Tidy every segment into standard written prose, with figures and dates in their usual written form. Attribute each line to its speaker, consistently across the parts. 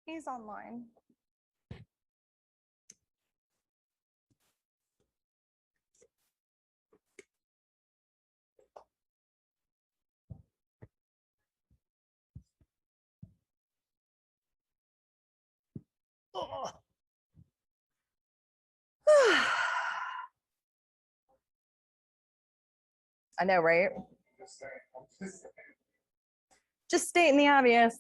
Speaker 1: He's online. I know, right? Just stating the obvious.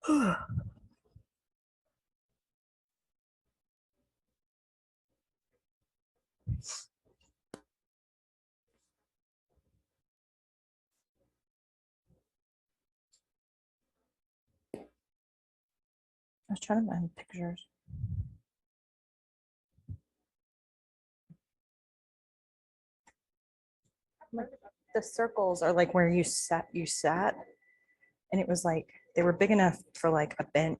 Speaker 1: I was trying to find pictures. Like the circles are like where you sat, and it was like they were big enough for like a bench.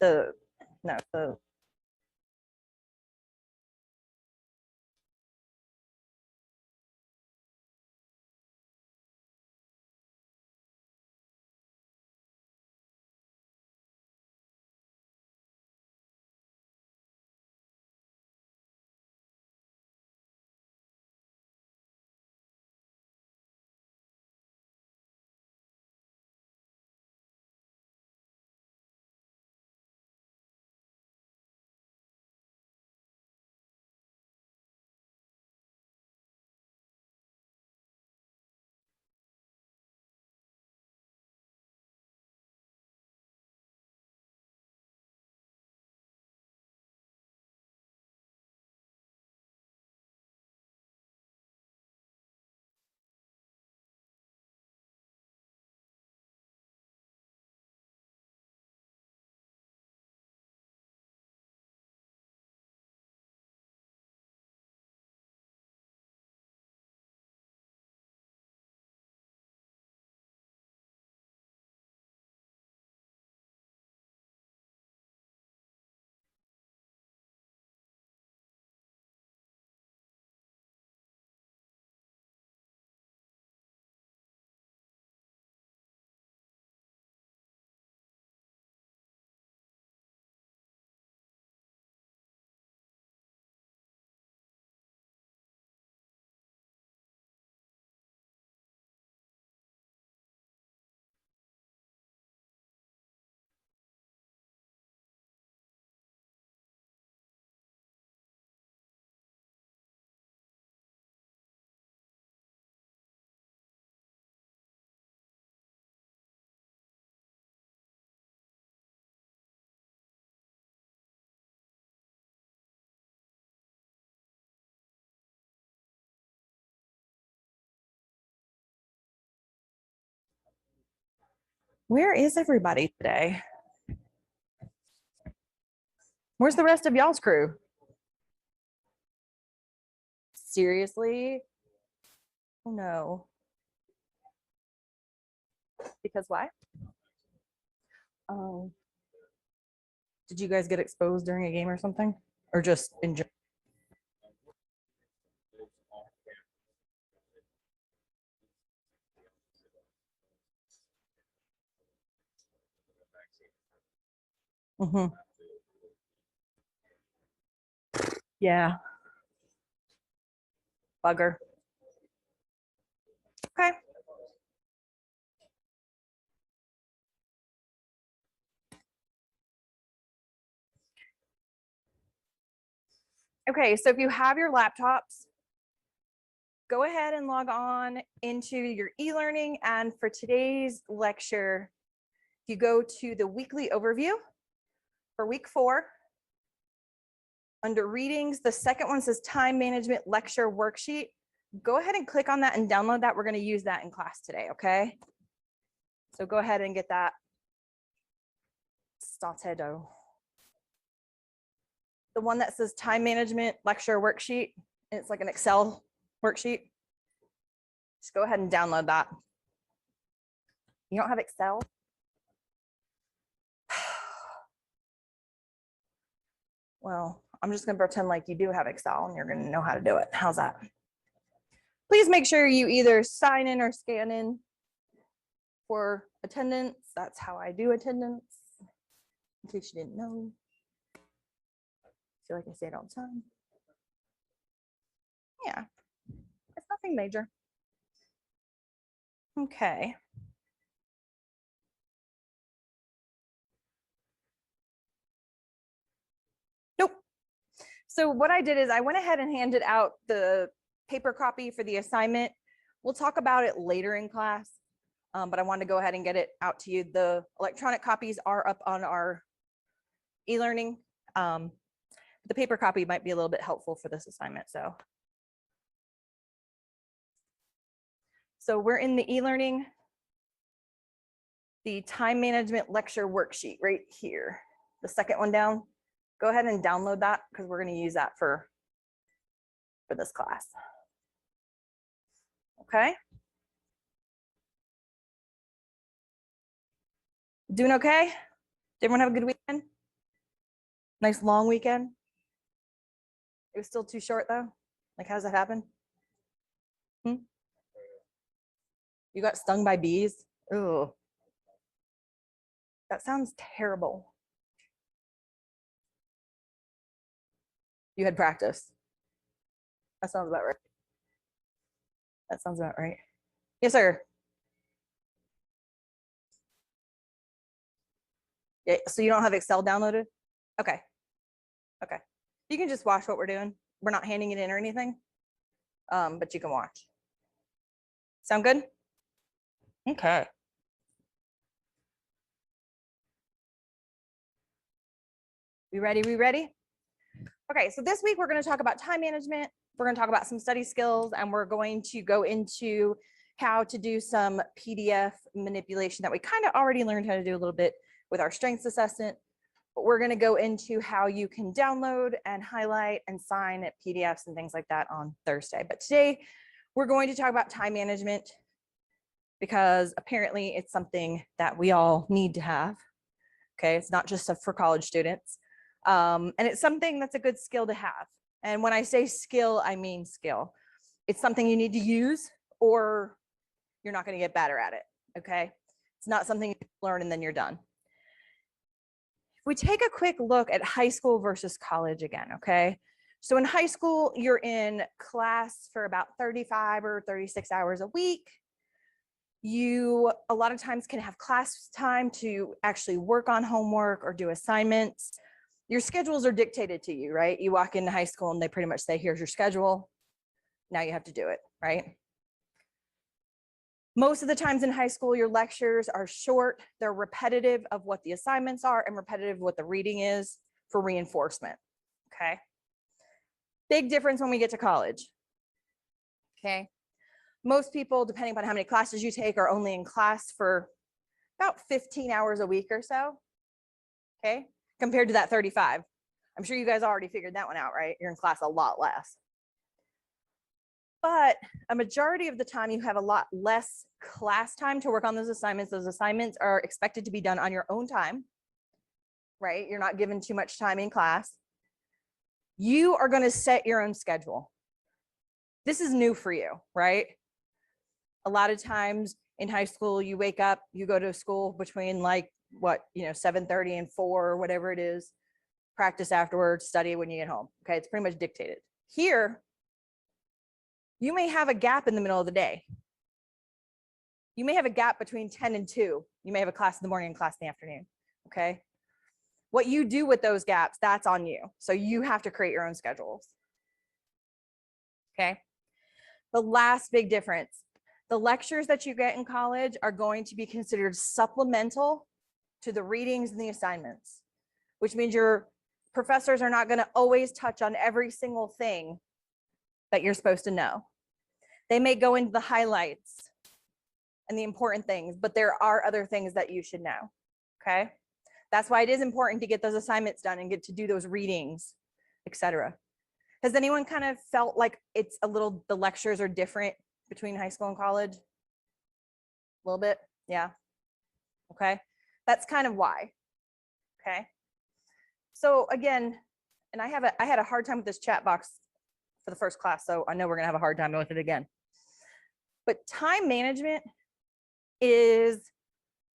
Speaker 1: The no, the Where is everybody today? Where's the rest of y'all's crew? Seriously? Oh no. Because why? Oh. Did you guys get exposed during a game or something? Or just in general? Mm-hmm. Yeah. Bugger. Okay. Okay, so if you have your laptops, go ahead and log on into your e-learning. And for today's lecture, if you go to the weekly overview for week 4, under readings, the second one says time management lecture worksheet. Go ahead and click on that and download that. We're going to use that in class today, okay? So go ahead and get that started. The one that says time management lecture worksheet, and it's like an Excel worksheet. Just go ahead and download that. You don't have Excel? Well, I'm just gonna pretend like you do have Excel and you're gonna know how to do it. How's that? Please make sure you either sign in or scan in for attendance. That's how I do attendance, in case you didn't know. I feel like I say it all the time. Yeah, it's nothing major. Okay. Nope. So what I did is I went ahead and handed out the paper copy for the assignment. We'll talk about it later in class, but I wanted to go ahead and get it out to you. The electronic copies are up on our e-learning. The paper copy might be a little bit helpful for this assignment. So we're in the e-learning, the time management lecture worksheet right here, the second one down. Go ahead and download that because we're going to use that for this class. Okay. Doing okay? Did everyone have a good weekend? Nice long weekend? It was still too short though? Like, how does that happen? You got stung by bees? Ooh. That sounds terrible. You had practice. That sounds about right. That sounds about right. Yes, sir. Yeah, so you don't have Excel downloaded? Okay. Okay. You can just watch what we're doing. We're not handing it in or anything, but you can watch. Sound good? Okay. We ready? We ready? Okay, so this week we're going to talk about time management. We're going to talk about some study skills, and we're going to go into how to do some PDF manipulation that we kind of already learned how to do a little bit with our strengths assessment. But we're going to go into how you can download and highlight and sign at PDFs and things like that on Thursday. But today we're going to talk about time management because apparently it's something that we all need to have. Okay, it's not just for college students. And it's something that's a good skill to have. And when I say skill, I mean skill. It's something you need to use or you're not going to get better at it. Okay, it's not something you learn and then you're done. If we take a quick look at high school versus college again, okay? So in high school, you're in class for about 35 or 36 hours a week. You a lot of times can have class time to actually work on homework or do assignments. Your schedules are dictated to you, right? You walk into high school and they pretty much say, here's your schedule. Now you have to do it, right? Most of the times in high school, your lectures are short. They're repetitive of what the assignments are and repetitive of what the reading is for reinforcement, okay? Big difference when we get to college, okay? Most people, depending upon how many classes you take, are only in class for about 15 hours a week or so, okay, compared to that 35. I'm sure you guys already figured that one out, right? You're in class a lot less. But a majority of the time you have a lot less class time to work on those assignments. Those assignments are expected to be done on your own time, right? You're not given too much time in class. You are going to set your own schedule. This is new for you, right? A lot of times in high school, you wake up, you go to school between like what, 7:30 and 4 or whatever it is, practice afterwards, study when you get home. Okay, it's pretty much dictated. Here, you may have a gap in the middle of the day. You may have a gap between 10 and 2. You may have a class in the morning and class in the afternoon. Okay. What you do with those gaps, that's on you. So you have to create your own schedules. Okay. The last big difference, the lectures that you get in college are going to be considered supplemental to the readings and the assignments, which means your professors are not going to always touch on every single thing that you're supposed to know. They may go into the highlights and the important things, but there are other things that you should know. Okay. That's why it is important to get those assignments done and get to do those readings, etc. Has anyone kind of felt like it's a little, the lectures are different between high school and college? A little bit? Yeah. Okay. That's kind of why. Okay. So again, and I had a hard time with this chat box for the first class, so I know we're gonna have a hard time with it again. But time management is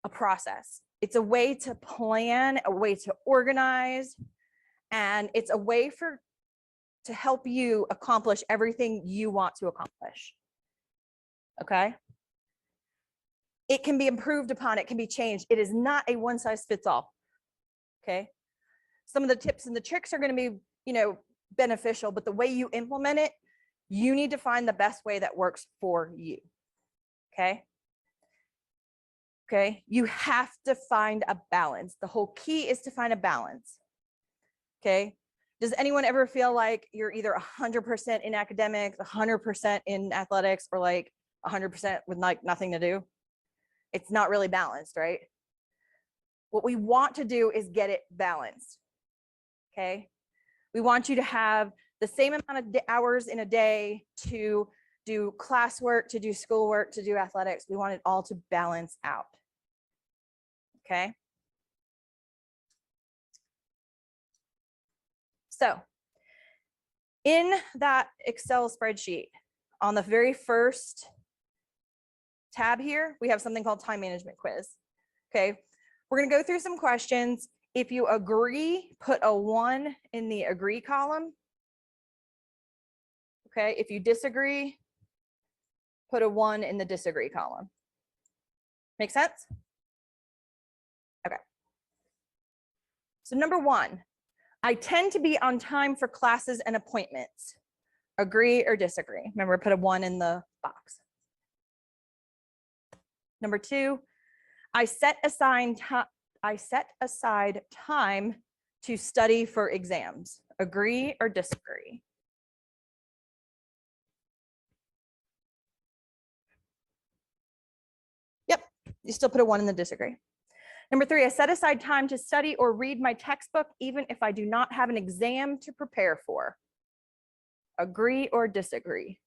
Speaker 1: a process. It's a way to plan, a way to organize, and it's a way to help you accomplish everything you want to accomplish. Okay? It can be improved upon, it can be changed. It is not a one size fits all. Okay? Some of the tips and the tricks are going to be, beneficial, but the way you implement it, you need to find the best way that works for you. Okay? Okay? You have to find a balance. The whole key is to find a balance. Okay? Does anyone ever feel like you're either 100% in academics, 100% in athletics, or like 100% with like nothing to do? It's not really balanced, right? What we want to do is get it balanced. Okay? We want you to have the same amount of hours in a day to do classwork, to do schoolwork, to do athletics. We want it all to balance out. Okay? So in that Excel spreadsheet, on the very first tab here, we have something called time management quiz. Okay, we're going to go through some questions. If you agree, put a 1 in the agree column. Okay, if you disagree, put a 1 in the disagree column. Make sense? Okay. So number 1, I tend to be on time for classes and appointments. Agree or disagree? Remember, put a 1 in the box. Number 2, I set aside time to study for exams. Agree or disagree? Yep, you still put a 1 in the disagree. Number 3, I set aside time to study or read my textbook even if I do not have an exam to prepare for. Agree or disagree?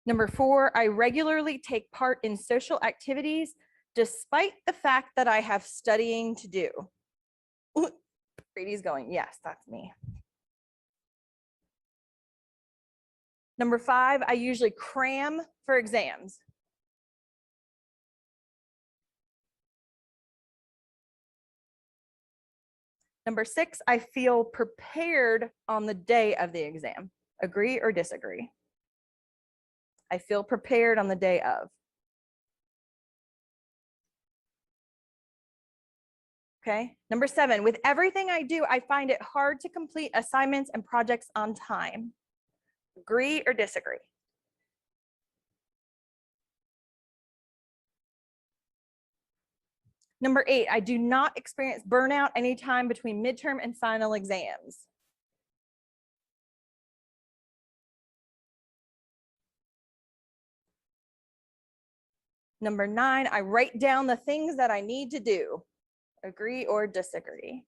Speaker 1: Number 4, I regularly take part in social activities despite the fact that I have studying to do. Brady's going, yes, that's me. Number 5, I usually cram for exams. Number 6, I feel prepared on the day of the exam. Agree or disagree? I feel prepared on the day of. Okay. Number 7, with everything I do, I find it hard to complete assignments and projects on time. Agree or disagree? Number 8, I do not experience burnout anytime between midterm and final exams. Number 9, I write down the things that I need to do. Agree or disagree?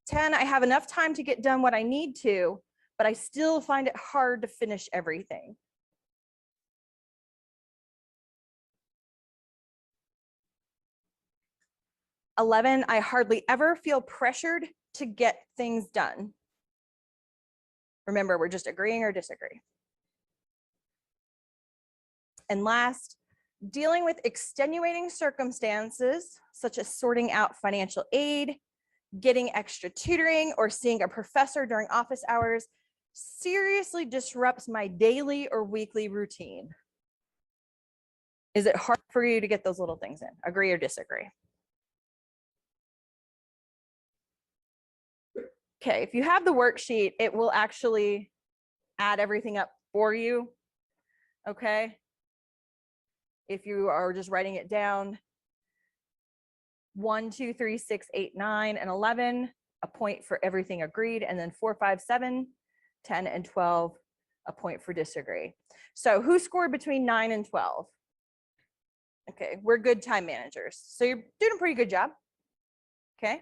Speaker 1: Ten, I have enough time to get done what I need to, but I still find it hard to finish everything. Eleven, I hardly ever feel pressured to get things done. Remember, we're just agreeing or disagree. And last, dealing with extenuating circumstances, such as sorting out financial aid, getting extra tutoring, or seeing a professor during office hours, seriously disrupts my daily or weekly routine. Is it hard for you to get those little things in? Agree or disagree? Okay, if you have the worksheet, it will actually add everything up for you. Okay. If you are just writing it down, 1, 2, 3, 6, 8, 9, and 11, a point for everything agreed, and then 4, 5, 7, 10, and 12, a point for disagree. So who scored between 9 and 12? Okay, we're good time managers. So you're doing a pretty good job. Okay.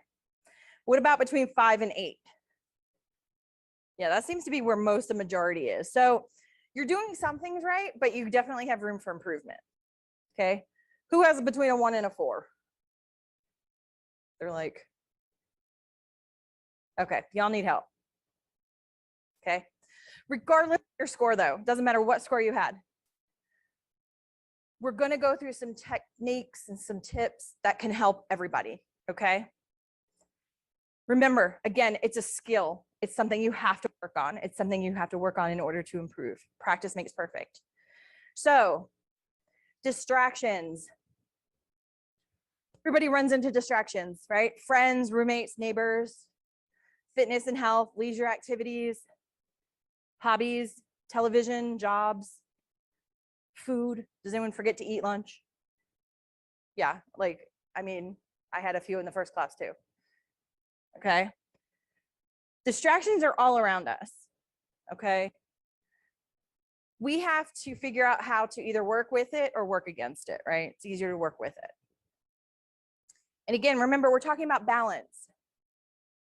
Speaker 1: What about between 5 and 8? Yeah, that seems to be where most the majority is. So you're doing some things right, but you definitely have room for improvement. Okay. Who has between a 1 and a 4? They're like, okay, y'all need help. Okay. Regardless of your score, though, doesn't matter what score you had. We're going to go through some techniques and some tips that can help everybody. Okay. Remember, again, it's a skill. It's something you have to work on. It's something you have to work on in order to improve. Practice makes perfect. So, distractions. Everybody runs into distractions, right? Friends, roommates, neighbors, fitness and health, leisure activities, hobbies, television, jobs, food. Does anyone forget to eat lunch? Yeah, like, I mean, I had a few in the first class too. Okay. Distractions are all around us. Okay. We have to figure out how to either work with it or work against it, right? It's easier to work with it. And again, remember, we're talking about balance.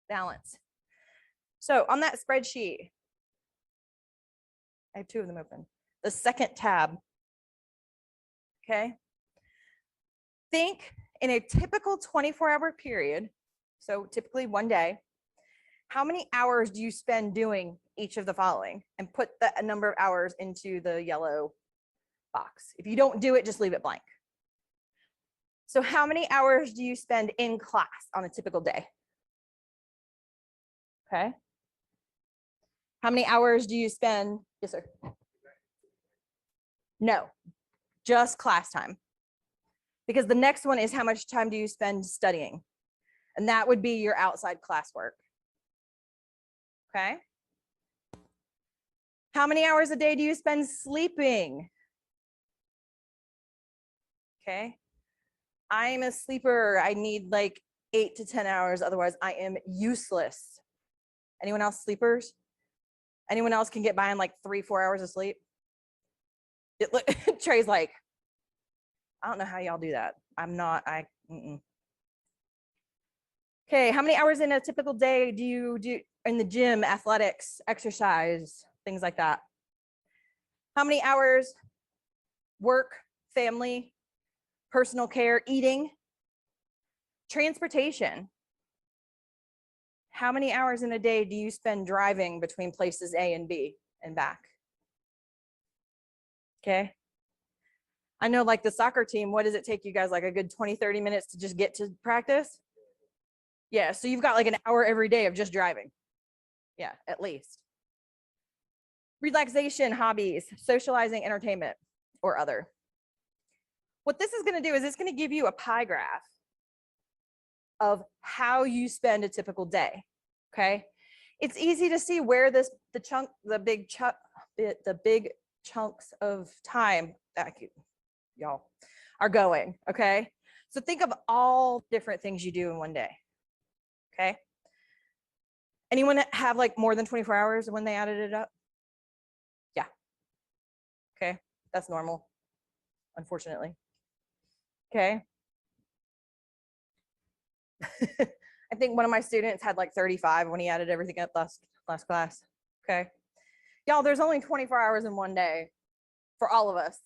Speaker 1: Balance. So on that spreadsheet, I have 2 of them open. The second tab. Okay. Think in a typical 24-hour period, so typically one day, how many hours do you spend doing each of the following? And put the number of hours into the yellow box. If you don't do it, just leave it blank. So how many hours do you spend in class on a typical day? Okay. How many hours do you spend? Yes, sir. No, just class time. Because the next one is how much time do you spend studying? And that would be your outside classwork. Okay. How many hours a day do you spend sleeping? Okay. I'm a sleeper. I need like 8 to 10 hours. Otherwise, I am useless. Anyone else sleepers? Anyone else can get by on like 3-4 hours of sleep? Trey's like, I don't know how y'all do that. I'm not, Okay, how many hours in a typical day do you do in the gym, athletics, exercise, things like that? How many hours work, family, personal care, eating, transportation? How many hours in a day do you spend driving between places A and B and back? Okay. I know, like the soccer team, what does it take you guys, like a good 20-30 minutes to just get to practice? Yeah, so you've got like an hour every day of just driving. Yeah, at least. Relaxation, hobbies, socializing, entertainment, or other. What this is going to do is it's going to give you a pie graph of how you spend a typical day. Okay. It's easy to see where the big chunks of time that y'all are going. Okay. So think of all different things you do in one day. Okay. Anyone have like more than 24 hours when they added it up? Yeah. Okay, that's normal, unfortunately. Okay. I think one of my students had like 35 when he added everything up last class. Okay. Y'all, there's only 24 hours in one day for all of us.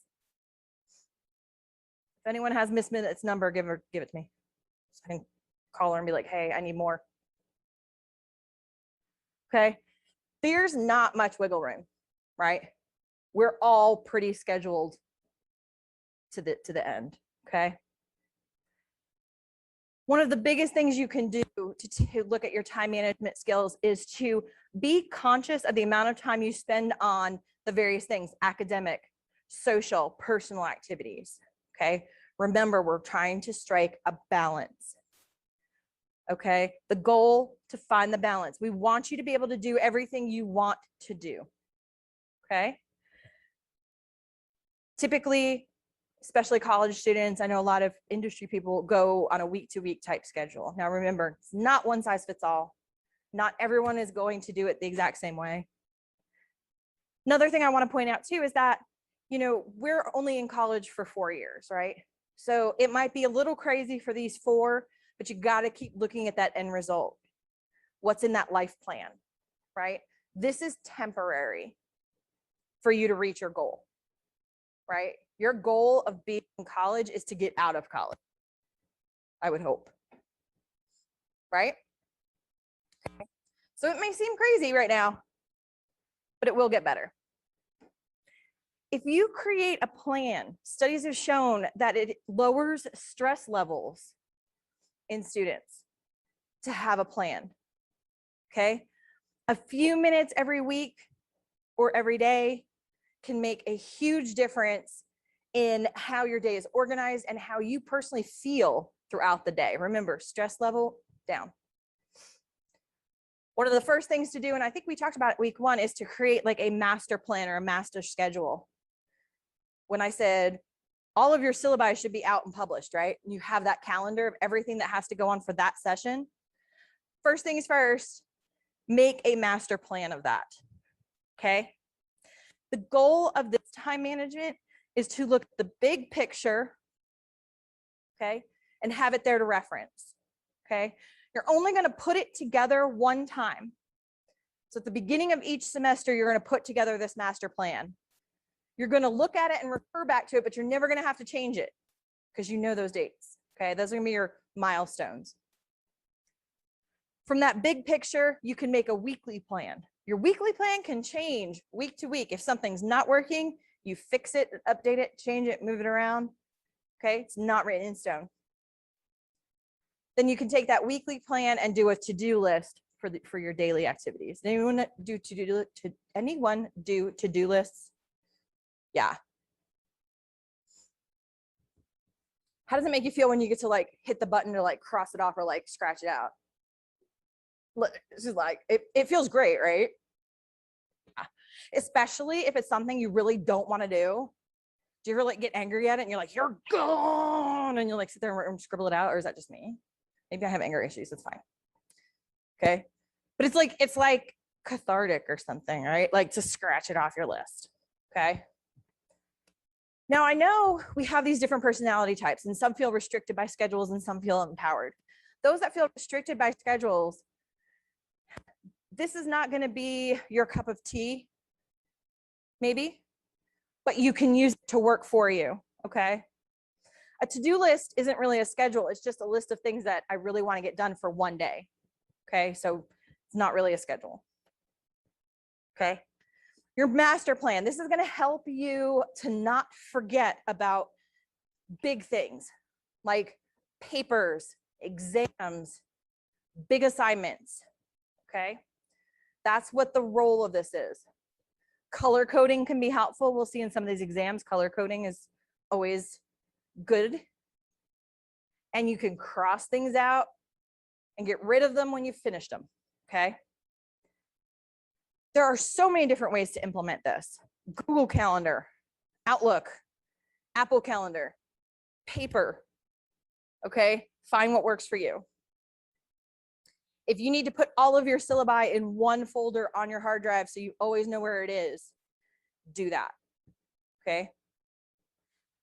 Speaker 1: If anyone has Miss Minutes number, give it to me. So I can call her and be like, hey, I need more. Okay. There's not much wiggle room, right? We're all pretty scheduled to the end. Okay. One of the biggest things you can do to look at your time management skills is to be conscious of the amount of time you spend on the various things, academic, social, personal activities. Okay. Remember, we're trying to strike a balance. Okay. The goal to find the balance. We want you to be able to do everything you want to do. Okay. Typically, especially college students, I know a lot of industry people go on a week-to-week type schedule. Now remember, it's not one size fits all. Not everyone is going to do it the exact same way. Another thing I want to point out too is that, we're only in college for 4 years, right? So it might be a little crazy for these 4, but you got to keep looking at that end result. What's in that life plan, right? This is temporary for you to reach your goal, right? Your goal of being in college is to get out of college, I would hope, right? So it may seem crazy right now, but it will get better. If you create a plan, studies have shown that it lowers stress levels in students to have a plan, okay? A few minutes every week or every day can make a huge difference in how your day is organized and how you personally feel throughout the day. Remember, stress level down. One of the first things to do, and I think we talked about it week 1, is to create like a master plan or a master schedule. When I said all of your syllabi should be out and published, right? You have that calendar of everything that has to go on for that session. First things first, make a master plan of that, okay? The goal of this time management is to look at the big picture, okay, and have it there to reference, okay? You're only going to put it together one time. So at the beginning of each semester, you're going to put together this master plan. You're going to look at it and refer back to it, but you're never going to have to change it because you know those dates, okay? Those are going to be your milestones. From that big picture, you can make a weekly plan. Your weekly plan can change week to week. If something's not working, you fix it, update it, change it, move it around. Okay, it's not written in stone. Then you can take that weekly plan and do a to-do list for your daily activities. Anyone do to-do lists? Yeah. How does it make you feel when you get to like hit the button to like cross it off or like scratch it out? This is like it feels great, right? Yeah. Especially if it's something you really don't want to do. Do you ever like get angry at it and you're like, you're gone, and you like sit there and scribble it out? Or is that just me? Maybe I have anger issues. It's fine. Okay. But it's like cathartic or something, right? Like to scratch it off your list. Okay. Now I know we have these different personality types, and some feel restricted by schedules and some feel empowered. Those that feel restricted by schedules, this is not going to be your cup of tea, maybe, but you can use it to work for you, okay? A to-do list isn't really a schedule. It's just a list of things that I really want to get done for one day, okay? So it's not really a schedule, okay? Your master plan, this is going to help you to not forget about big things like papers, exams, big assignments, okay? That's what the role of this is. Color coding can be helpful. We'll see in some of these exams, color coding is always good. And you can cross things out and get rid of them when you've finished them, okay? There are so many different ways to implement this. Google Calendar, Outlook, Apple Calendar, paper, okay? Find what works for you. If you need to put all of your syllabi in one folder on your hard drive so you always know where it is, do that, okay?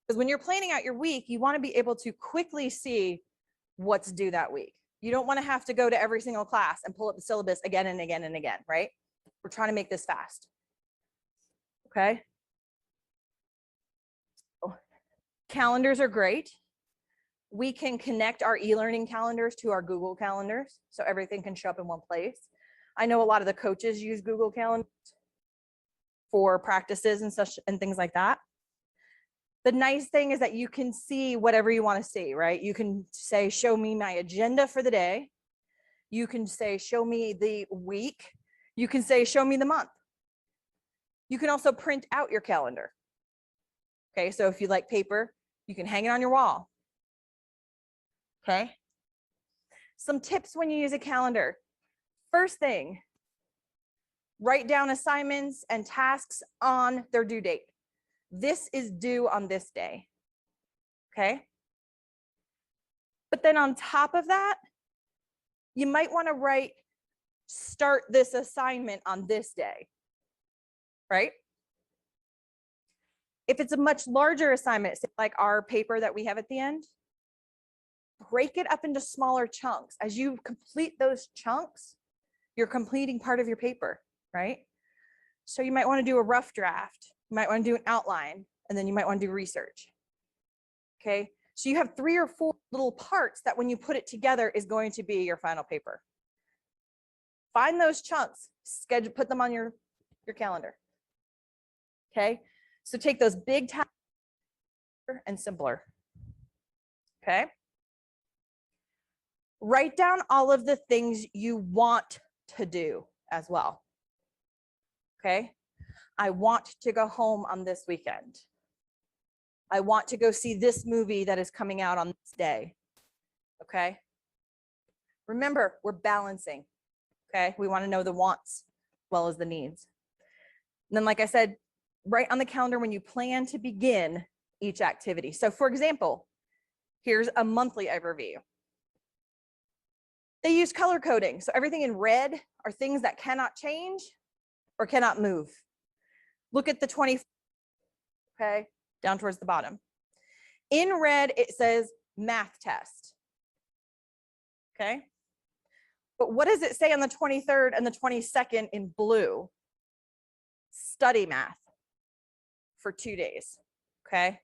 Speaker 1: Because when you're planning out your week, you want to be able to quickly see what's due that week. You don't want to have to go to every single class and pull up the syllabus again and again and again, right? We're trying to make this fast, okay? Calendars are great. We can connect our e-learning calendars to our Google calendars so everything can show up in one place. I know a lot of the coaches use Google calendars for practices and such and things like that. The nice thing is that you can see whatever you want to see, right? You can say, show me my agenda for the day. You can say, show me the week. You can say, show me the month. You can also print out your calendar. Okay, so if you like paper, you can hang it on your wall. Okay. Some tips when you use a calendar. First thing, write down assignments and tasks on their due date. This is due on this day. Okay. But then on top of that, you might want to write, start this assignment on this day, right? If it's a much larger assignment, like our paper that we have at the end, break it up into smaller chunks. As you complete those chunks, you're completing part of your paper, right? So you might want to do a rough draft. You might want to do an outline, and then you might want to do research. Okay, so you have 3 or 4 little parts that when you put it together is going to be your final paper. Find those chunks, schedule, put them on your calendar. Okay, so take those big tasks and simpler. Okay. Write down all of the things you want to do as well. Okay. I want to go home on this weekend. I want to go see this movie that is coming out on this day. Okay. Remember, we're balancing. Okay. We want to know the wants as well as the needs. And then, like I said, write on the calendar when you plan to begin each activity. So for example, here's a monthly overview. They use color coding. So everything in red are things that cannot change or cannot move. Look at the 20, okay, down towards the bottom. In red, it says math test. Okay. But what does it say on the 23rd and the 22nd in blue? Study math for 2 days. Okay.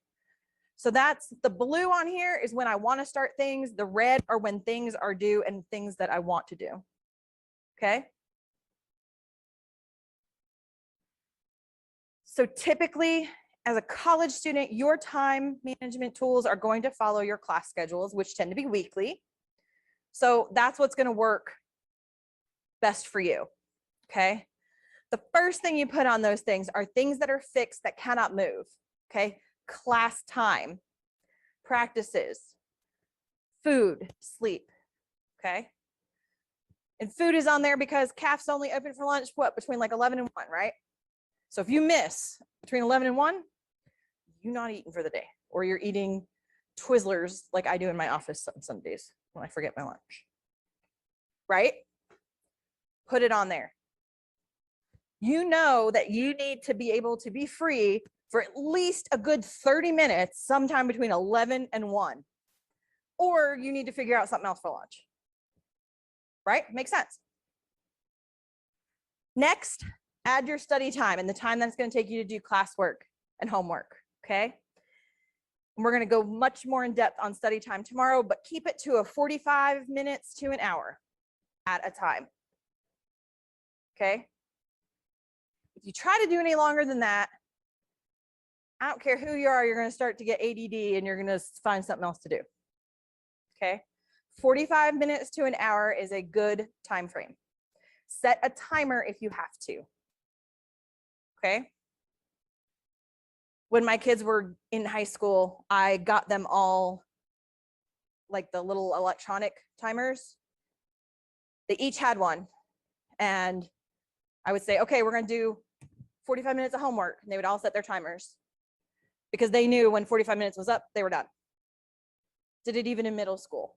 Speaker 1: So that's the blue on here is when I want to start things. The red are when things are due and things that I want to do. Okay. So typically, as a college student, your time management tools are going to follow your class schedules, which tend to be weekly. So that's what's going to work best for you. Okay. The first thing you put on those things are things that are fixed that cannot move. Okay. Class time, practices, food, sleep. Okay. And food is on there because CAF's only open for lunch, what, between like 11 and 1, right? So if you miss between 11 and 1, you're not eating for the day, or you're eating Twizzlers like I do in my office on some days when I forget my lunch, right? Put it on there. You know that you need to be able to be free for at least a good 30 minutes sometime between 11 and 1, or you need to figure out something else for lunch, right? Makes sense. Next, add your study time and the time that's going to take you to do classwork and homework, okay? And we're going to go much more in depth on study time tomorrow, but keep it to a 45 minutes to an hour at a time, okay? If you try to do any longer than that, I don't care who you are, you're going to start to get ADD and you're going to find something else to do. Okay. 45 minutes to an hour is a good time frame. Set a timer if you have to. Okay. When my kids were in high school, I got them all like the little electronic timers. They each had one. And I would say, okay, we're going to do 45 minutes of homework. And they would all set their timers, because they knew when 45 minutes was up, they were done. Did it even in middle school.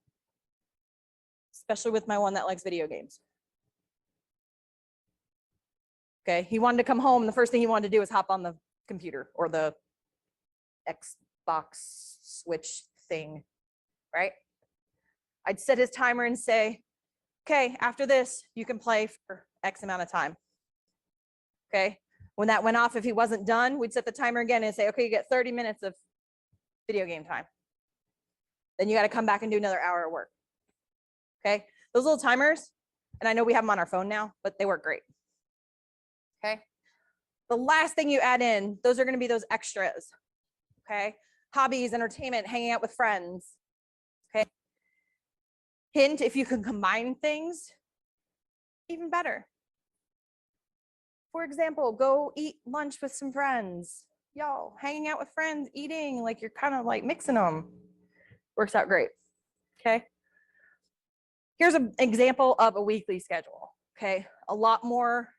Speaker 1: especially with my one that likes video games. Okay, he wanted to come home. The first thing he wanted to do was hop on the computer or the Xbox Switch thing, right? I'd set his timer and say, okay, after this, you can play for X amount of time. Okay, when that went off, if he wasn't done, we'd set the timer again and say, okay, you get 30 minutes of video game time. Then you got to come back and do another hour of work. Okay, those little timers, and I know we have them on our phone now, but they work great. Okay, the last thing you add in, those are going to be those extras. Okay, hobbies, entertainment, hanging out with friends. Okay, hint, if you can combine things, even better. For example, go eat lunch with some friends. Y'all hanging out with friends, eating, like you're kind of like mixing them. Works out great. Okay, here's an example of a weekly schedule. Okay, a lot more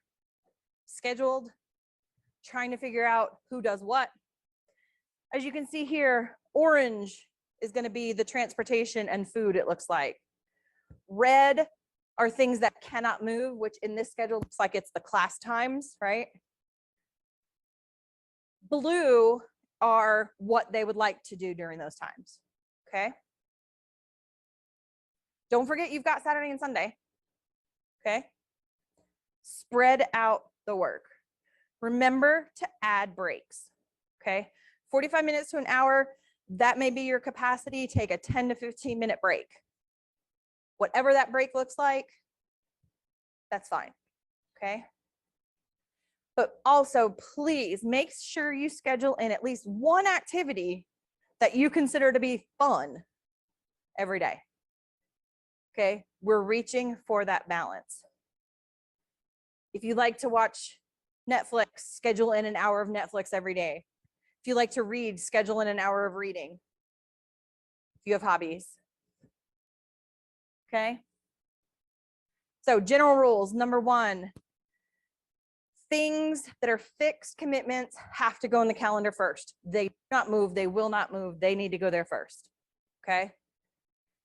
Speaker 1: scheduled, trying to figure out who does what. As you can see here, orange is going to be the transportation and food, it looks like. Red are things that cannot move, which in this schedule looks like it's the class times, right? Blue are what they would like to do during those times, okay? Don't forget you've got Saturday and Sunday, okay? Spread out the work. Remember to add breaks, okay? 45 minutes to an hour, that may be your capacity. Take a 10 to 15 minute break. Whatever that break looks like, that's fine, okay? But also, please make sure you schedule in at least one activity that you consider to be fun every day, okay? We're reaching for that balance. If you like to watch Netflix, schedule in an hour of Netflix every day. If you like to read, schedule in an hour of reading. If you have hobbies. Okay. So general rules. Number one, things that are fixed commitments have to go in the calendar first. They do not move. They will not move. They need to go there first. Okay.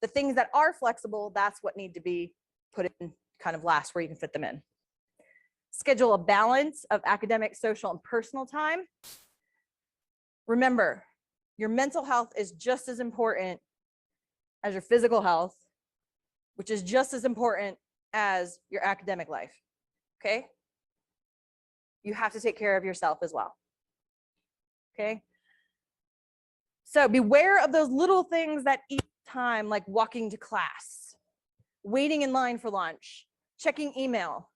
Speaker 1: The things that are flexible, that's what need to be put in kind of last, where you can fit them in. Schedule a balance of academic, social, and personal time. Remember, your mental health is just as important as your physical health, which is just as important as your academic life, okay? You have to take care of yourself as well, okay? So beware of those little things that eat time, like walking to class, waiting in line for lunch, checking email.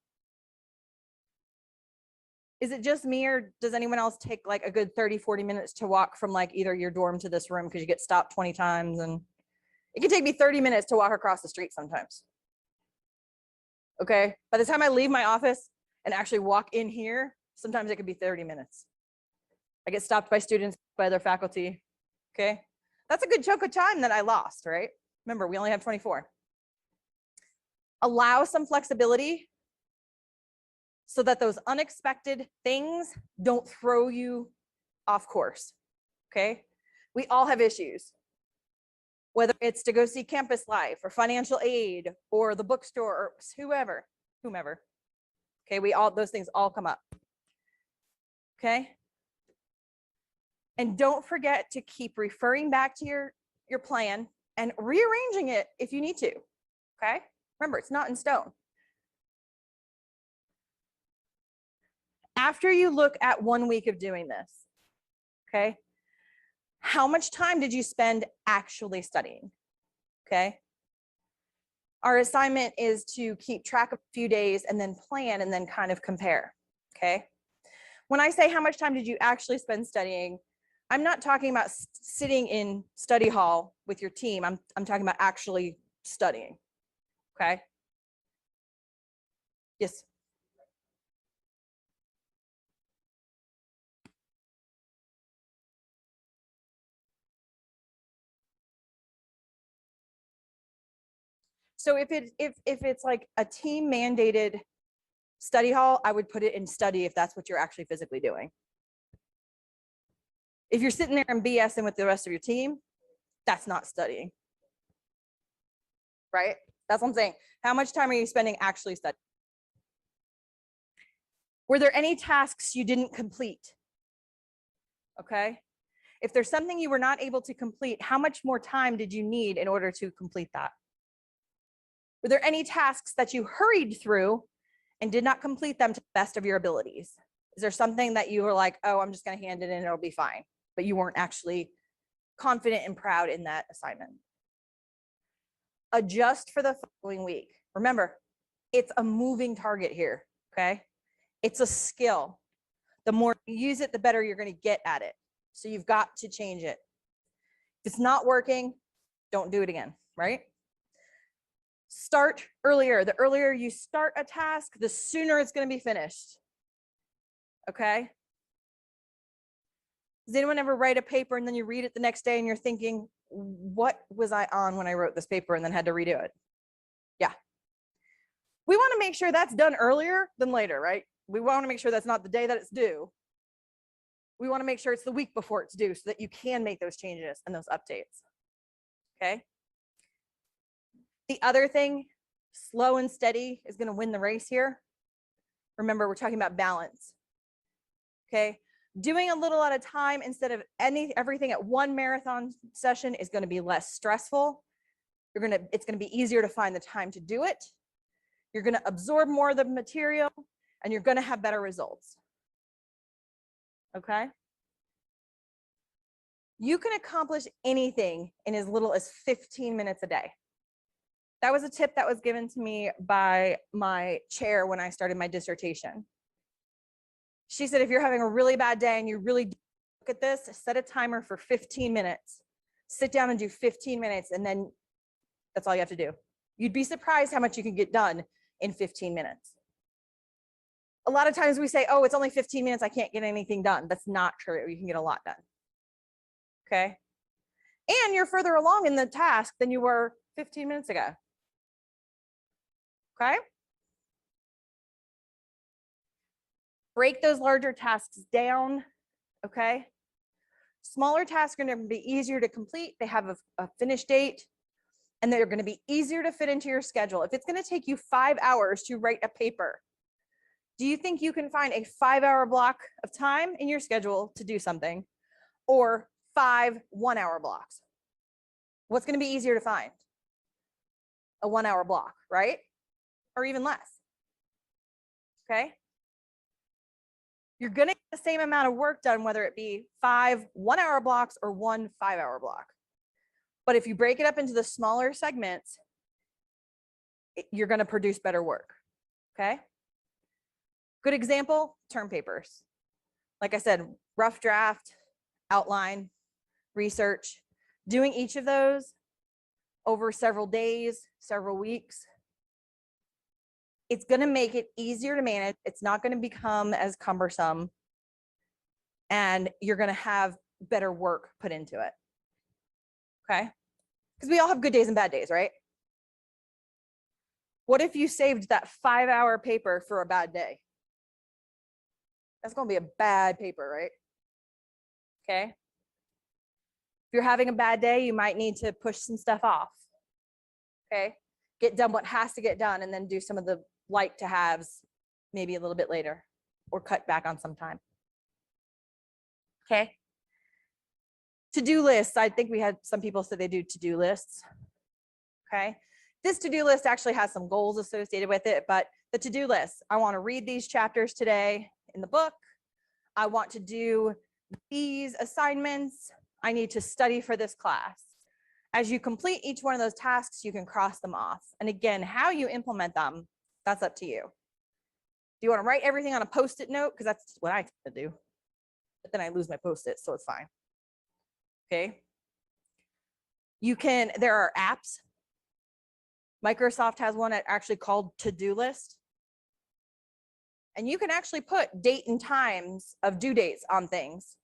Speaker 1: Is it just me, or does anyone else take like a good 30, 40 minutes to walk from like either your dorm to this room because you get stopped 20 times? And it can take me 30 minutes to walk across the street sometimes. Okay, by the time I leave my office and actually walk in here, sometimes it could be 30 minutes. I get stopped by students, by their faculty. Okay, that's a good chunk of time that I lost, right? Remember, we only have 24. Allow some flexibility so that those unexpected things don't throw you off course, okay? We all have issues, whether it's to go see campus life or financial aid or the bookstore or whomever. Okay, those things all come up, okay? And don't forget to keep referring back to your plan and rearranging it if you need to, okay? Remember, it's not in stone. After you look at 1 week of doing this, okay, how much time did you spend actually studying? Okay. Our assignment is to keep track of a few days and then plan and then kind of compare. Okay. When I say how much time did you actually spend studying, I'm not talking about sitting in study hall with your team. I'm talking about actually studying. Okay. Yes. So if it's like a team mandated study hall, I would put it in study if that's what you're actually physically doing. If you're sitting there and BSing with the rest of your team, that's not studying, right? That's what I'm saying. How much time are you spending actually studying? Were there any tasks you didn't complete? Okay. If there's something you were not able to complete, how much more time did you need in order to complete that? Were there any tasks that you hurried through and did not complete them to the best of your abilities? Is there something that you were like, oh, I'm just going to hand it in and it'll be fine, but you weren't actually confident and proud in that assignment? Adjust for the following week. Remember, it's a moving target here, okay? It's a skill. The more you use it, the better you're going to get at it. So you've got to change it. If it's not working, don't do it again, right? Start earlier. The earlier you start a task, the sooner it's going to be finished. Okay? Does anyone ever write a paper and then you read it the next day and you're thinking, what was I on when I wrote this paper and then had to redo it? Yeah. We want to make sure that's done earlier than later, right? We want to make sure that's not the day that it's due. We want to make sure it's the week before it's due so that you can make those changes and those updates. Okay. The other thing, slow and steady is going to win the race here. Remember, we're talking about balance. Okay. Doing a little at a time instead of everything at one marathon session is going to be less stressful. It's going to be easier to find the time to do it. You're going to absorb more of the material and you're going to have better results. Okay. You can accomplish anything in as little as 15 minutes a day. That was a tip that was given to me by my chair when I started my dissertation. She said, if you're having a really bad day and you really look at this, set a timer for 15 minutes. Sit down and do 15 minutes, and then that's all you have to do. You'd be surprised how much you can get done in 15 minutes. A lot of times we say, oh, it's only 15 minutes, I can't get anything done. That's not true. You can get a lot done. Okay. And you're further along in the task than you were 15 minutes ago. Okay. Break those larger tasks down. Okay. Smaller tasks are going to be easier to complete. They have a finish date and they're going to be easier to fit into your schedule. If it's going to take you 5 hours to write a paper, do you think you can find a 5-hour block of time in your schedule to do something, or 5 1-hour blocks? What's going to be easier to find? A 1-hour block, right? Or even less. Okay. You're going to get the same amount of work done, whether it be 5 1-hour blocks or 1 5-hour block. But if you break it up into the smaller segments, you're going to produce better work. Okay. Good example, term papers. Like I said, rough draft, outline, research, doing each of those over several days, several weeks. It's going to make it easier to manage. It's not going to become as cumbersome, and you're going to have better work put into it. Okay. Because we all have good days and bad days, right? What if you saved that 5-hour paper for a bad day? That's going to be a bad paper, right? Okay. If you're having a bad day, you might need to push some stuff off. Okay. Get done what has to get done and then do some of the like to haves maybe a little bit later, or cut back on some time. Okay. To-do lists. I think we had some people say they do to-do lists. Okay. This to-do list actually has some goals associated with it, but the to-do list, I want to read these chapters today in the book. I want to do these assignments. I need to study for this class. As you complete each one of those tasks, you can cross them off. And again, how you implement them, that's up to you. Do you want to write everything on a Post-it note? Because that's what I tend to do. But then I lose my Post-it, so it's fine. Okay. You can, there are apps. Microsoft has one actually called To-Do List. And you can actually put date and times of due dates on things,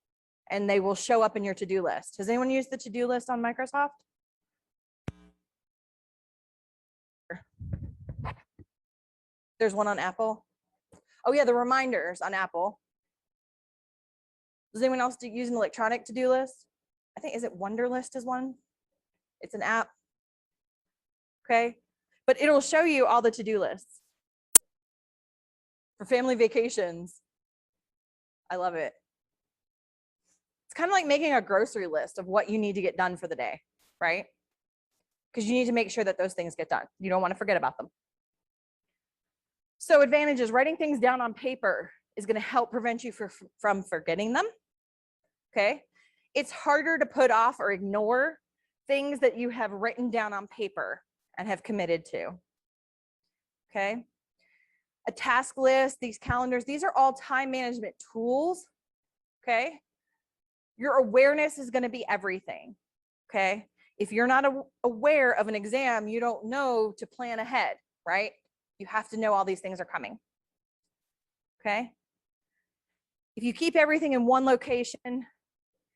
Speaker 1: and they will show up in your to-do list. Has anyone used the to-do list on Microsoft? There's one on Apple. Oh yeah, the reminders on Apple. Does anyone else use an electronic to-do list? I think, is it Wunderlist is one? It's an app. Okay. but it'll show you all the to-do lists for family vacations. I love it. It's kind of like making a grocery list of what you need to get done for the day, right? Because you need to make sure that those things get done. You don't want to forget about them. So advantages, writing things down on paper is going to help prevent you from forgetting them. Okay. It's harder to put off or ignore things that you have written down on paper and have committed to. Okay. A task list, these calendars, these are all time management tools. Okay. Your awareness is going to be everything. Okay. If you're not aware of an exam, you don't know to plan ahead, right? You have to know all these things are coming. Okay. If you keep everything in one location,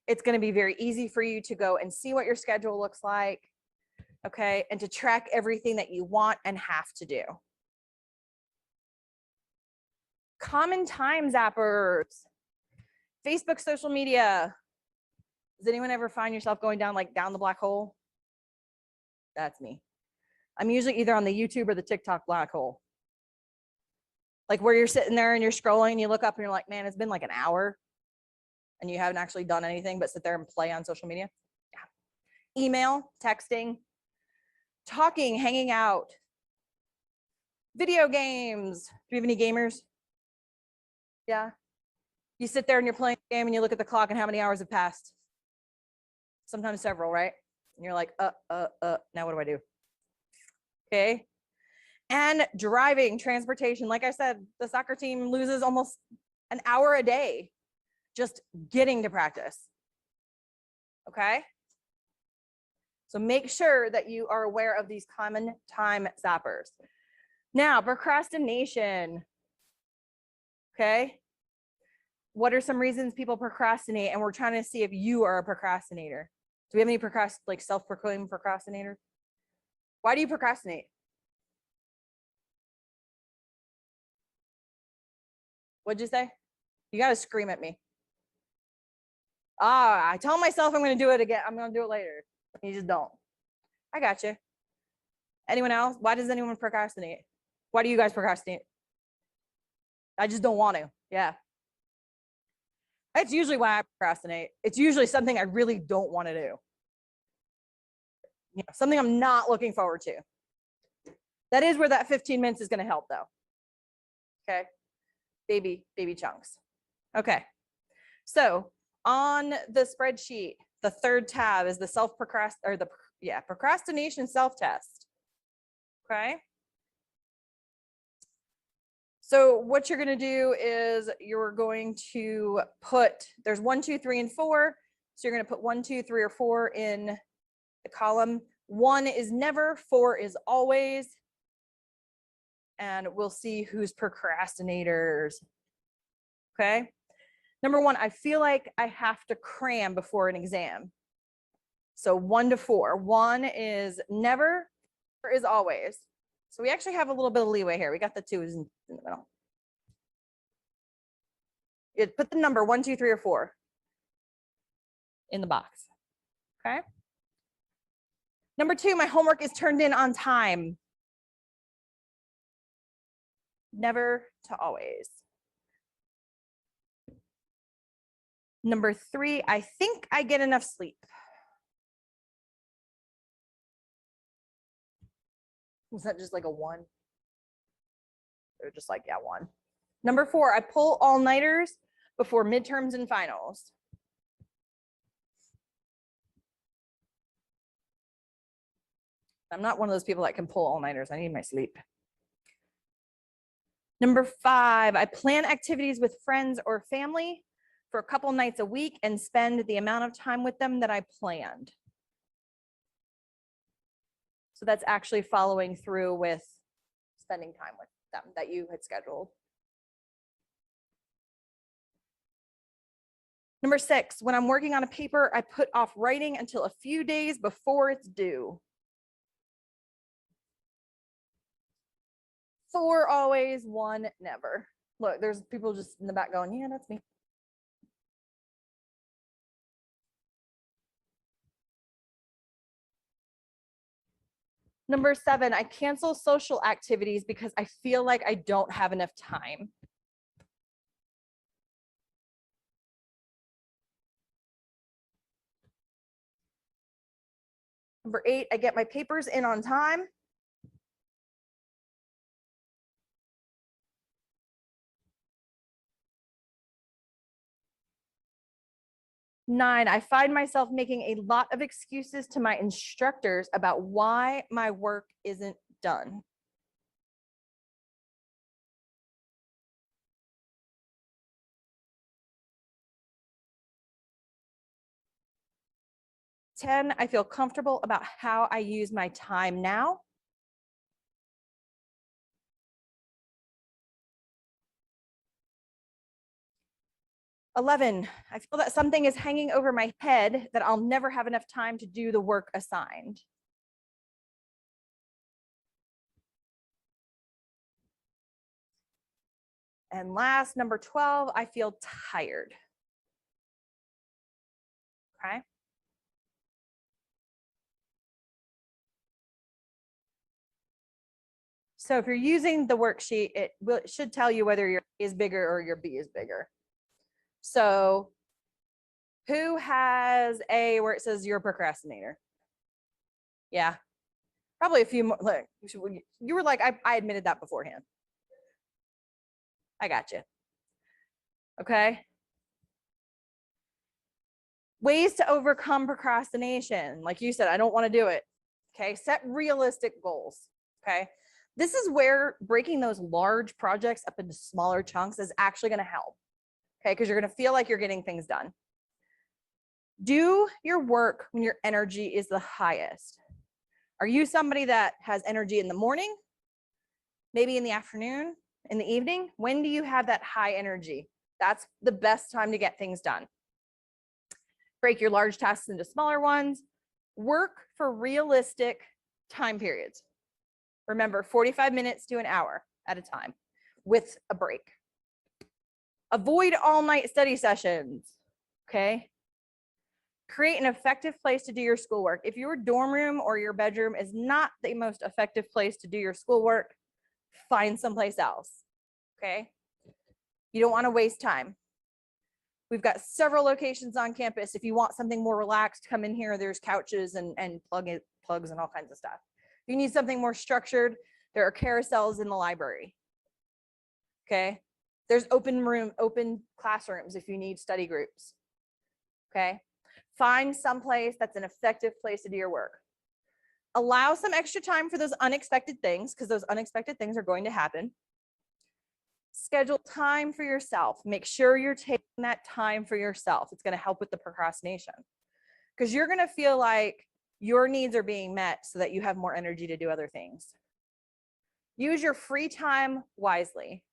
Speaker 1: it's going to be very easy for you to go and see what your schedule looks like. Okay. And to track everything that you want and have to do. Common time zappers, Facebook, social media. Does anyone ever find yourself going down the black hole? That's me. I'm usually either on the YouTube or the TikTok black hole. Like where you're sitting there and you're scrolling and you look up and you're like, man, it's been like an hour and you haven't actually done anything but sit there and play on social media. Yeah. Email, texting, talking, hanging out, video games. Do we have any gamers? Yeah. You sit there and you're playing a game and you look at the clock and how many hours have passed. Sometimes several, right? And you're like, now what do I do? Okay. And driving, transportation. Like I said, the soccer team loses almost an hour a day just getting to practice. Okay. So make sure that you are aware of these common time zappers. Now, procrastination. Okay. What are some reasons people procrastinate? And we're trying to see if you are a procrastinator. Do we have any self-proclaimed procrastinators? Why do you procrastinate? What'd you say? You got to scream at me. I tell myself I'm going to do it again. I'm going to do it later. You just don't. I got you. Anyone else? Why does anyone procrastinate? Why do you guys procrastinate? I just don't want to. Yeah. That's usually why I procrastinate. It's usually something I really don't want to do. You know, something I'm not looking forward to. That is where that 15 minutes is going to help though. Okay. Baby chunks. Okay. So on the spreadsheet, the third tab is the procrastination self-test. Okay. So what you're going to do is you're going to there's 1, 2, 3, and 4. So you're going to put 1, 2, 3, or 4 in the column. 1 is never, 4 is always. And we'll see who's procrastinators. Okay. Number 1, I feel like I have to cram before an exam. So 1 to 4. 1 is never, 4 is always. So we actually have a little bit of leeway here. We got the 2's in the middle. You put the number 1, 2, 3, or 4 in the box. Okay. Number 2, my homework is turned in on time. Never to always. Number 3, I think I get enough sleep. Was that just like a 1? Or just like, yeah, 1. Number 4, I pull all-nighters before midterms and finals. I'm not one of those people that can pull all-nighters. I need my sleep. Number 5, I plan activities with friends or family for a couple nights a week and spend the amount of time with them that I planned. So that's actually following through with spending time with them that you had scheduled. Number 6, when I'm working on a paper, I put off writing until a few days before it's due. 4 always, 1 never. Look, there's people just in the back going, yeah, that's me. Number 7, I cancel social activities because I feel like I don't have enough time. Number 8, I get my papers in on time. Nine, I find myself making a lot of excuses to my instructors about why my work isn't done. Ten, I feel comfortable about how I use my time now. 11, I feel that something is hanging over my head that I'll never have enough time to do the work assigned. And last, number 12, I feel tired. Okay. So if you're using the worksheet, it should tell you whether your A is bigger or your B is bigger. So who has A where it says you're a procrastinator? Yeah, probably a few more. Look, you were like, I admitted that beforehand. I got you. Okay. Ways to overcome procrastination. Like you said, I don't want to do it. Okay. Set realistic goals. Okay. This is where breaking those large projects up into smaller chunks is actually going to help. Okay. Because you're going to feel like you're getting things done. Do your work when your energy is the highest. Are you somebody that has energy in the morning? Maybe in the afternoon, in the evening? When do you have that high energy? That's the best time to get things done. Break your large tasks into smaller ones. Work for realistic time periods. Remember, 45 minutes to an hour at a time with a break. Avoid all-night study sessions, okay? Create an effective place to do your schoolwork. If your dorm room or your bedroom is not the most effective place to do your schoolwork, find someplace else, okay? You don't want to waste time. We've got several locations on campus. If you want something more relaxed, come in here. There's couches and plugs and all kinds of stuff. If you need something more structured, there are carousels in the library. Okay. There's open classrooms if you need study groups. Okay. Find someplace that's an effective place to do your work. Allow some extra time for those unexpected things, because those unexpected things are going to happen. Schedule time for yourself. Make sure you're taking that time for yourself. It's going to help with the procrastination, because you're going to feel like your needs are being met so that you have more energy to do other things. Use your free time wisely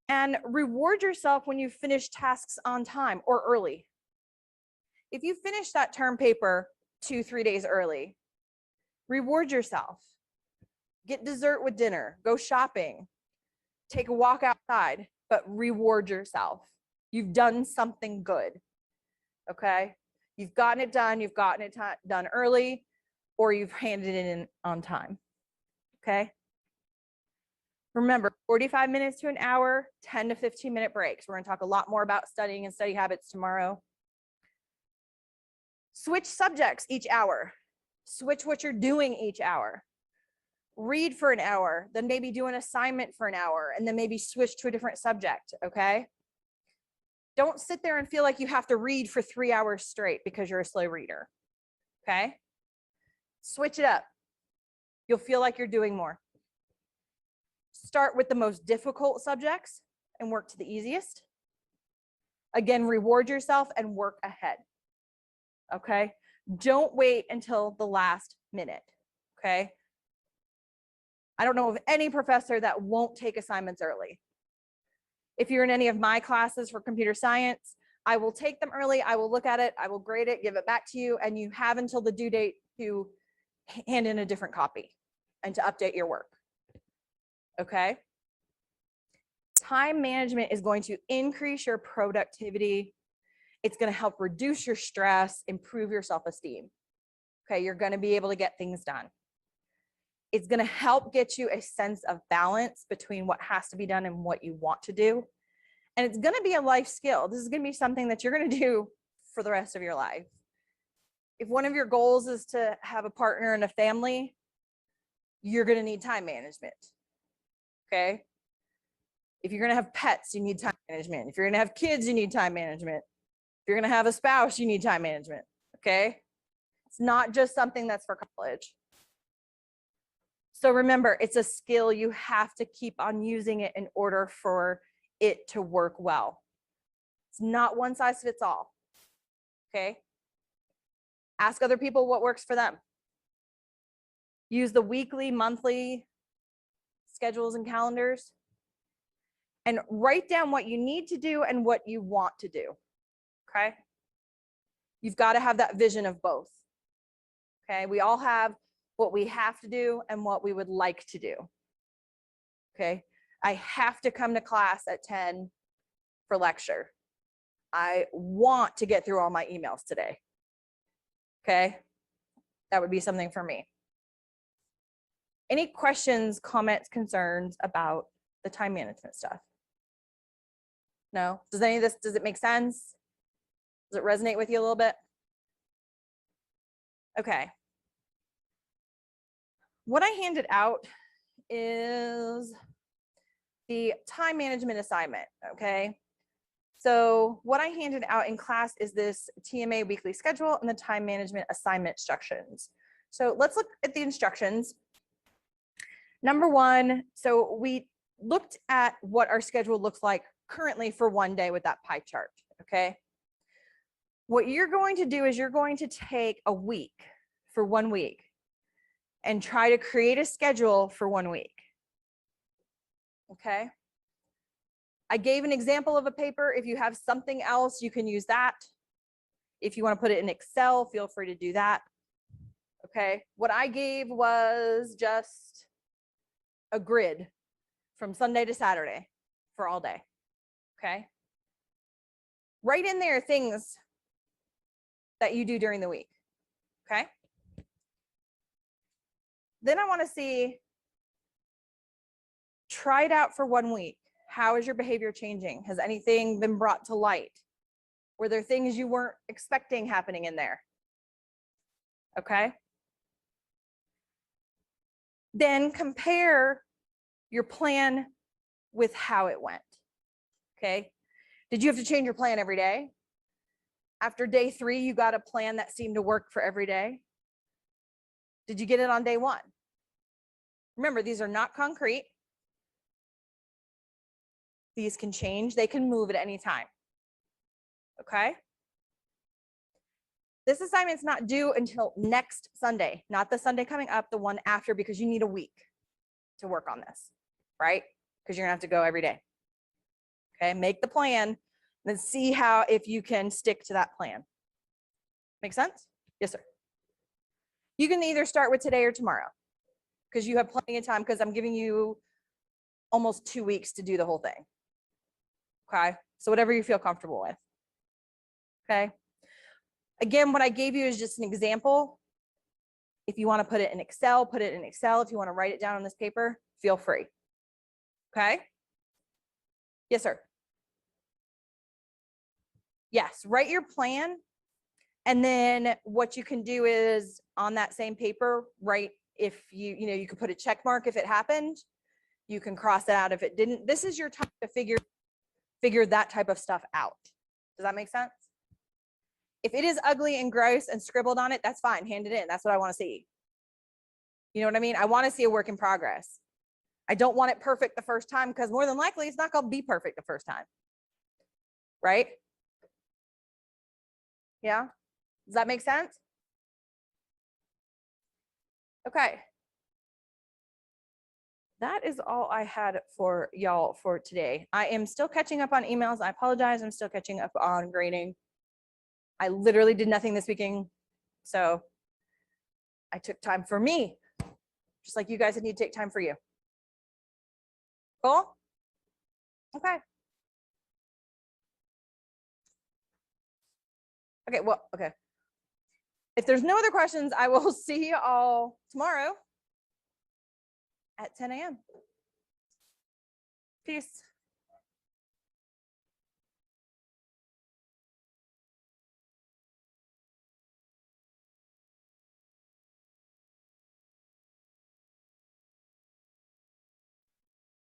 Speaker 1: and reward yourself when you finish tasks on time or early. If you finish that term paper 2-3 days early, reward yourself. Get dessert with dinner, go shopping, take a walk outside, but reward yourself. You've done something good, okay? You've gotten it done, you've gotten it done early, or you've handed it in on time, okay? Remember, 45 minutes to an hour, 10 to 15 minute breaks. We're gonna talk a lot more about studying and study habits tomorrow. Switch subjects each hour. Switch what you're doing each hour. Read for an hour, then maybe do an assignment for an hour, and then maybe switch to a different subject, okay? Don't sit there and feel like you have to read for 3 hours straight because you're a slow reader, okay? Switch it up. You'll feel like you're doing more. Start with the most difficult subjects and work to the easiest. Again, reward yourself and work ahead, okay? Don't wait until the last minute, okay? I don't know of any professor that won't take assignments early. If you're in any of my classes for computer science, I will take them early. I will look at it. I will grade it, give it back to you, and you have until the due date to hand in a different copy and to update your work. Okay? Time management is going to increase your productivity. It's going to help reduce your stress, improve your self-esteem. Okay? You're going to be able to get things done. It's going to help get you a sense of balance between what has to be done and what you want to do. And it's going to be a life skill. This is going to be something that you're going to do for the rest of your life. If one of your goals is to have a partner and a family, you're going to need time management. Okay. If you're going to have pets, you need time management. If you're going to have kids, you need time management. If you're going to have a spouse, you need time management. Okay. It's not just something that's for college. So remember, it's a skill. You have to keep on using it in order for it to work well. It's not one size fits all. Okay. Ask other people what works for them. Use the weekly, monthly schedules and calendars and write down what you need to do and what you want to do. Okay. You've got to have that vision of both. Okay. We all have what we have to do and what we would like to do. Okay. I have to come to class at 10 for lecture. I want to get through all my emails today. Okay. That would be something for me. Any questions, comments, concerns about the time management stuff? No? Does any of this, does it make sense? Does it resonate with you a little bit? Okay. What I handed out is the time management assignment, okay? So what I handed out in class is this TMA weekly schedule and the time management assignment instructions. So let's look at the instructions. Number one, so we looked at what our schedule looks like currently for one day with that pie chart, okay? What you're going to do is you're going to take a week for 1 week and try to create a schedule for 1 week, okay? I gave an example of a paper. If you have something else, you can use that. If you want to put it in Excel, feel free to do that, okay? What I gave was just a grid from Sunday to Saturday for all day, okay? Write in there things that you do during the week, okay? Then I want to see, try it out for 1 week. How is your behavior changing? Has anything been brought to light? Were there things you weren't expecting happening in there? Okay. Then compare your plan with how it went. Okay. Did you have to change your plan every day? After day 3, you got a plan that seemed to work for every day? Did you get it on day 1? Remember, these are not concrete. These can change. They can move at any time. Okay. This assignment's not due until next Sunday, not the Sunday coming up, the one after, because you need a week to work on this, right? Because you're gonna have to go every day. Okay, make the plan, and then see how, if you can stick to that plan. Make sense? Yes, sir. You can either start with today or tomorrow, because you have plenty of time, because I'm giving you almost 2 weeks to do the whole thing. Okay, so whatever you feel comfortable with. Okay. Again, what I gave you is just an example. If you want to put it in Excel, put it in Excel. If you want to write it down on this paper, feel free. Okay. Yes, sir. Yes, write your plan. And then what you can do is on that same paper, write if you could put a check mark if it happened. You can cross it out if it didn't. This is your time to figure that type of stuff out. Does that make sense? If it is ugly and gross and scribbled on it, that's fine. Hand it in. That's what I want to see. You know what I mean? I want to see a work in progress. I don't want it perfect the first time, because more than likely it's not going to be perfect the first time. Right? Yeah. Does that make sense? Okay. That is all I had for y'all for today. I am still catching up on emails. I apologize. I'm still catching up on grading. I literally did nothing this weekend. So I took time for me, just like you guys need to take time for you. Cool? Okay. Okay, well, okay. If there's no other questions, I will see you all tomorrow. at 10 a.m. Peace.